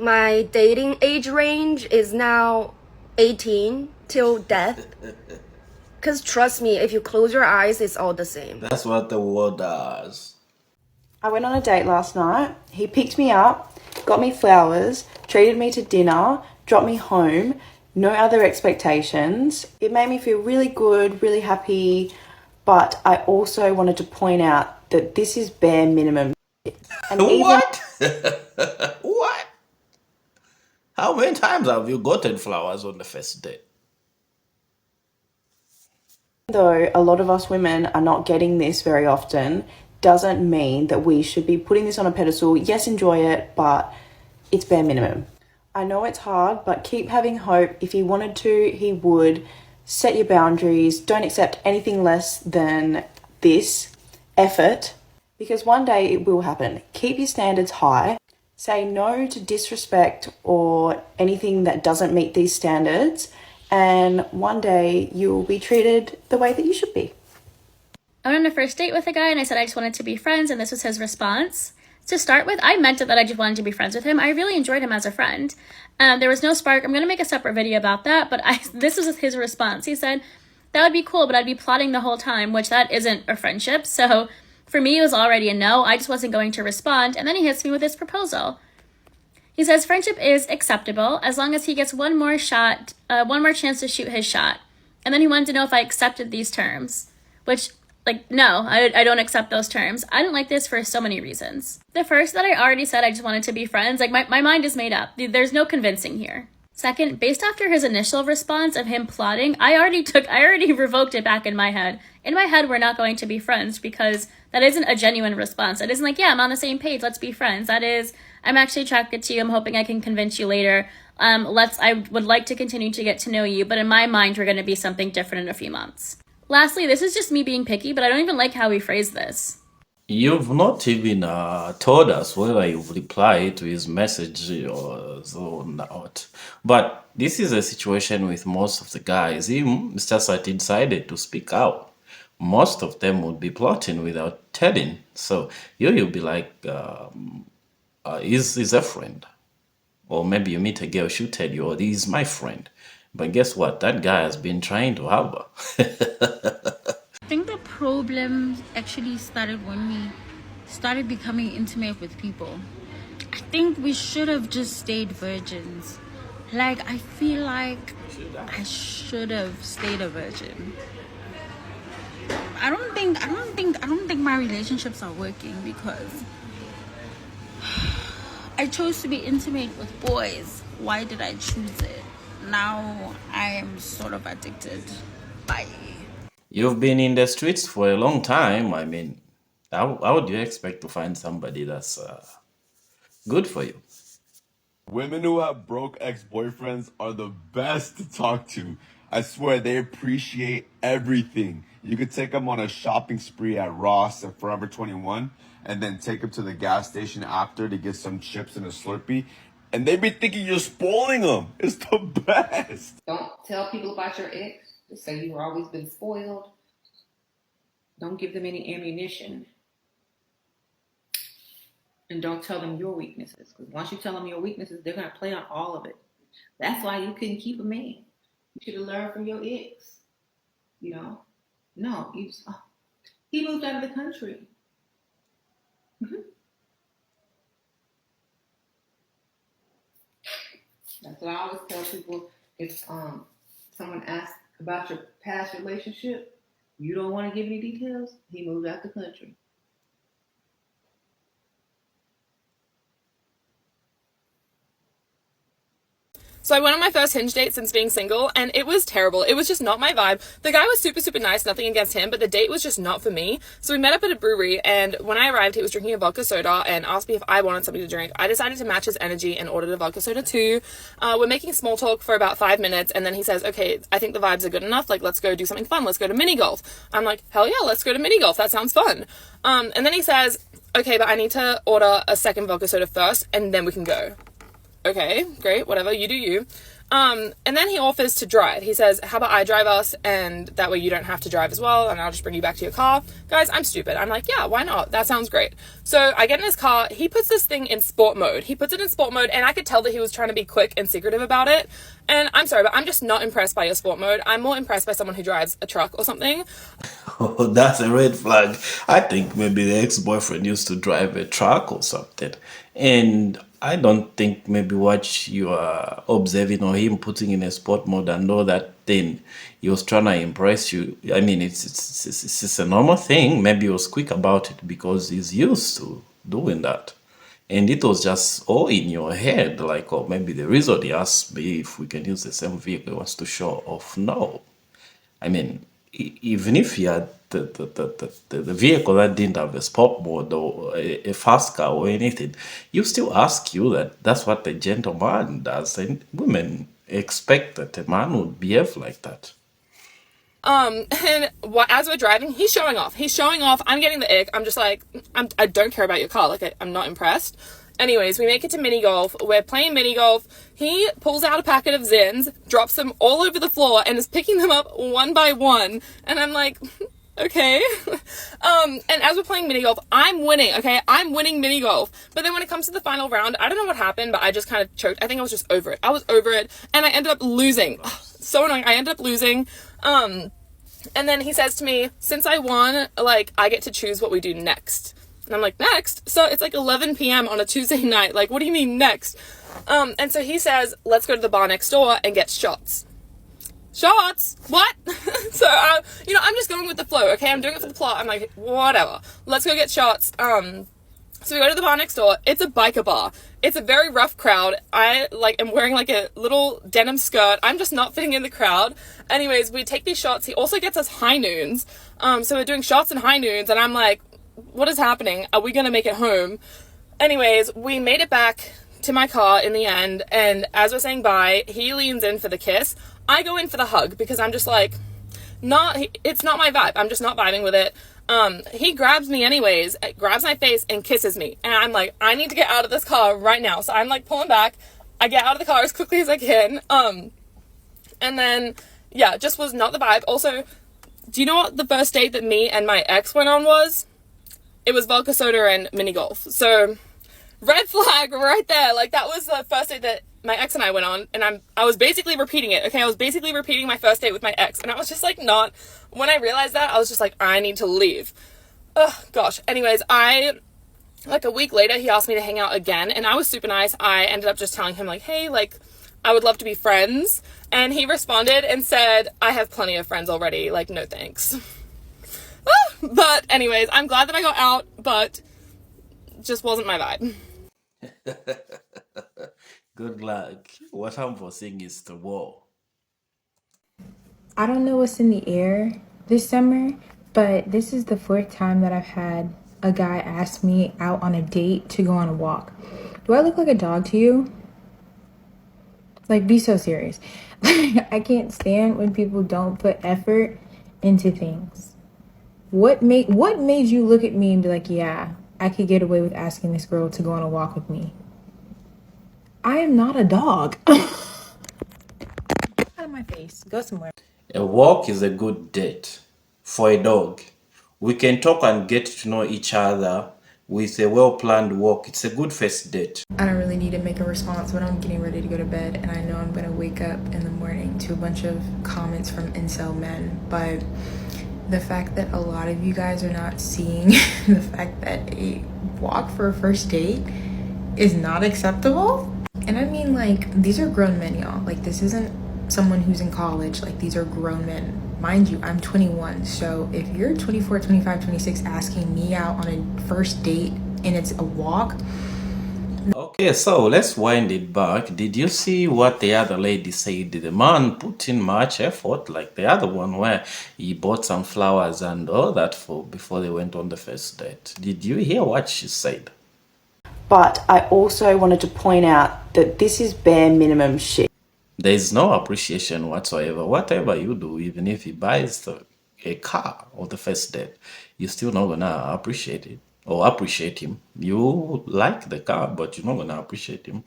My dating age range is now 18 till death. Because trust me, if you close your eyes, it's all the same. That's what the world does. I went on a date last night. He picked me up, got me flowers, treated me to dinner, dropped me home, no other expectations. It made me feel really good, really happy, but I also wanted to point out that this is bare minimum. And What? What? How many times have you gotten flowers on the first date? though a lot of us women are not getting this very often, doesn't mean that we should be putting this on a pedestal. Yes, enjoy it, but it's bare minimum. I know it's hard, but keep having hope. If he wanted to, he would. Set your boundaries. Don't accept anything less than this effort, because one day it will happen. Keep your standards high. Say no to disrespect or anything that doesn't meet these standards, and one day you'll be treated the way that you should be. I went on a first date with a guy and I said I just wanted to be friends, and this was his response. To start with, I meant it that I just wanted to be friends with him. I really enjoyed him as a friend. There was no spark. I'm going to make a separate video about that, but this was his response. He said, that would be cool, but I'd be plotting the whole time, which that isn't a friendship. So for me, it was already a no. I just wasn't going to respond. And then he hits me with his proposal. He says friendship is acceptable as long as he gets one more chance to shoot his shot. And then he wanted to know if I accepted these terms, which, no, I don't accept those terms. I didn't like this for so many reasons. The first, that I already said I just wanted to be friends. My mind is made up. There's no convincing here. Second, based after his initial response of him plotting, I already revoked it back in my head. In my head, we're not going to be friends, because that isn't a genuine response. That isn't yeah, I'm on the same page, let's be friends. That is, I'm actually attracted to you, I'm hoping I can convince you later. I would like to continue to get to know you, but in my mind, we're going to be something different in a few months. Lastly, this is just me being picky, but I don't even like how we phrase this. You've not even told us whether you've replied to his message or so not. But this is a situation with most of the guys. Mr. Sati decided to speak out. Most of them would be plotting without telling. So you'll be like, he's a friend. Or maybe you meet a girl, she'll tell you, oh, this is my friend. But guess what? That guy has been trying to have her. I think the problem actually started when we started becoming intimate with people. I think we should have just stayed virgins. I feel like I should have stayed a virgin. I don't think my relationships are working because I chose to be intimate with boys. Why did I choose it? Now I am sort of addicted. Bye. You've been in the streets for a long time. I mean, how would you expect to find somebody that's good for you? Women who have broke ex-boyfriends are the best to talk to. I swear, they appreciate everything. You could take them on a shopping spree at Ross and Forever 21, and then take them to the gas station after to get some chips and a Slurpee, and they be thinking you're spoiling them. It's the best. Don't tell people about your ex. Just say you've always been spoiled. Don't give them any ammunition. And don't tell them your weaknesses. Because once you tell them your weaknesses, they're going to play on all of it. That's why you couldn't keep a man. You should have learned from your ex. No, he moved out of the country. That's what I always tell people. If someone asks about your past relationship, you don't want to give any details, he moved out the country. So I went on my first Hinge date since being single, and it was terrible. It was just not my vibe. The guy was super, super nice, nothing against him, but the date was just not for me. So we met up at a brewery, and when I arrived, he was drinking a vodka soda and asked me if I wanted something to drink. I decided to match his energy and ordered a vodka soda too. We're making small talk for about 5 minutes, and then he says, okay, I think the vibes are good enough. Let's go do something fun. Let's go to mini golf. I'm like, hell yeah, let's go to mini golf. That sounds fun. And then he says, okay, but I need to order a second vodka soda first, and then we can go. Okay, great, whatever, you do you. And then he offers to drive. He says, how about I drive us, and that way you don't have to drive as well, and I'll just bring you back to your car. Guys, I'm stupid. I'm like, yeah, why not? That sounds great. So I get in his car. He puts this thing in sport mode. He puts it in sport mode, and I could tell that he was trying to be quick and secretive about it. And I'm sorry, but I'm just not impressed by your sport mode. I'm more impressed by someone who drives a truck or something. Oh, that's a red flag. I think maybe the ex-boyfriend used to drive a truck or something. And I don't think maybe what you are observing or him putting in a sport mode and all that thing, he was trying to impress you. I mean, it's a normal thing. Maybe he was quick about it because he's used to doing that. And it was just all in your head, like, or maybe the reason he asked me if we can use the same vehicle was to show off. No. I mean, even if you had the vehicle that didn't have a sport mode or a fast car or anything, you still ask you that. That's what a gentleman does, and women expect that a man would behave like that. And as we're driving, he's showing off. He's showing off. I'm getting the ick. I'm just like, I don't care about your car. Like, I'm not impressed. Anyways, we make it to mini golf. We're playing mini golf. He pulls out a packet of Zins, drops them all over the floor, and is picking them up one by one. And I'm like, okay. And as we're playing mini golf, I'm winning, okay? I'm winning mini golf. But then when it comes to the final round, I don't know what happened, but I just kind of choked. I think I was just over it. I was over it, and I ended up losing. So annoying. I ended up losing. And then he says to me, since I won, like, I get to choose what we do next. And I'm like, next? So it's like 11 p.m. on a Tuesday night. Like, what do you mean next? And so he says, let's go to the bar next door and get shots. Shots? What? So, I'm just going with the flow, okay? I'm doing it for the plot. I'm like, whatever. Let's go get shots. So we go to the bar next door. It's a biker bar. It's a very rough crowd. I am wearing like a little denim skirt. I'm just not fitting in the crowd. Anyways, we take these shots. He also gets us high noons. So we're doing shots and high noons, and I'm like, what is happening? Are we gonna make it home? Anyways, we made it back to my car in the end, and as we're saying bye, he leans in for the kiss. I go in for the hug because I'm just like, it's not my vibe. I'm just not vibing with it. He grabs me anyways, grabs my face and kisses me. And I'm like, I need to get out of this car right now. So I'm like pulling back. I get out of the car as quickly as I can. And then, yeah, just was not the vibe. Also, do you know what the first date that me and my ex went on was? It was vodka soda and mini golf. So red flag right there. Like, that was the first date that my ex and I went on, and I was basically repeating it. Okay, I was basically repeating my first date with my ex, and I was just like, not. When I realized that, I was just like, I need to leave. Oh gosh. Anyways, like a week later, he asked me to hang out again, and I was super nice. I ended up just telling him like, hey, like, I would love to be friends, and he responded and said, I have plenty of friends already. Like, no thanks. But anyways, I'm glad that I got out, but just wasn't my vibe. Good luck. What I'm foreseeing is the war. I don't know what's in the air this summer, but this is the 4th time that I've had a guy ask me out on a date to go on a walk. Do I look like a dog to you? Like, be so serious. I can't stand when people don't put effort into things. What made you look at me and be like, yeah, I could get away with asking this girl to go on a walk with me? I am not a dog. Out of my face. Go somewhere. A walk is a good date for a dog. We can talk and get to know each other with a well-planned walk. It's a good first date. I don't really need to make a response when I'm getting ready to go to bed, and I know I'm going to wake up in the morning to a bunch of comments from incel men, but the fact that a lot of you guys are not seeing the fact that a walk for a first date is not acceptable. And I mean, like, these are grown men, y'all. Like, this isn't someone who's in college. Like, these are grown men. Mind you, I'm 21. So if you're 24, 25, 26 asking me out on a first date and it's a walk. Okay, so let's wind it back. Did you see what the other lady said? The man put in much effort, like the other one where he bought some flowers and all that for before they went on the first date. Did you hear what she said? But I also wanted to point out that this is bare minimum shit. There's no appreciation whatsoever. Whatever you do, even if he buys a car on the first date, you're still not gonna appreciate it or appreciate him. You like the car, but you're not gonna appreciate him.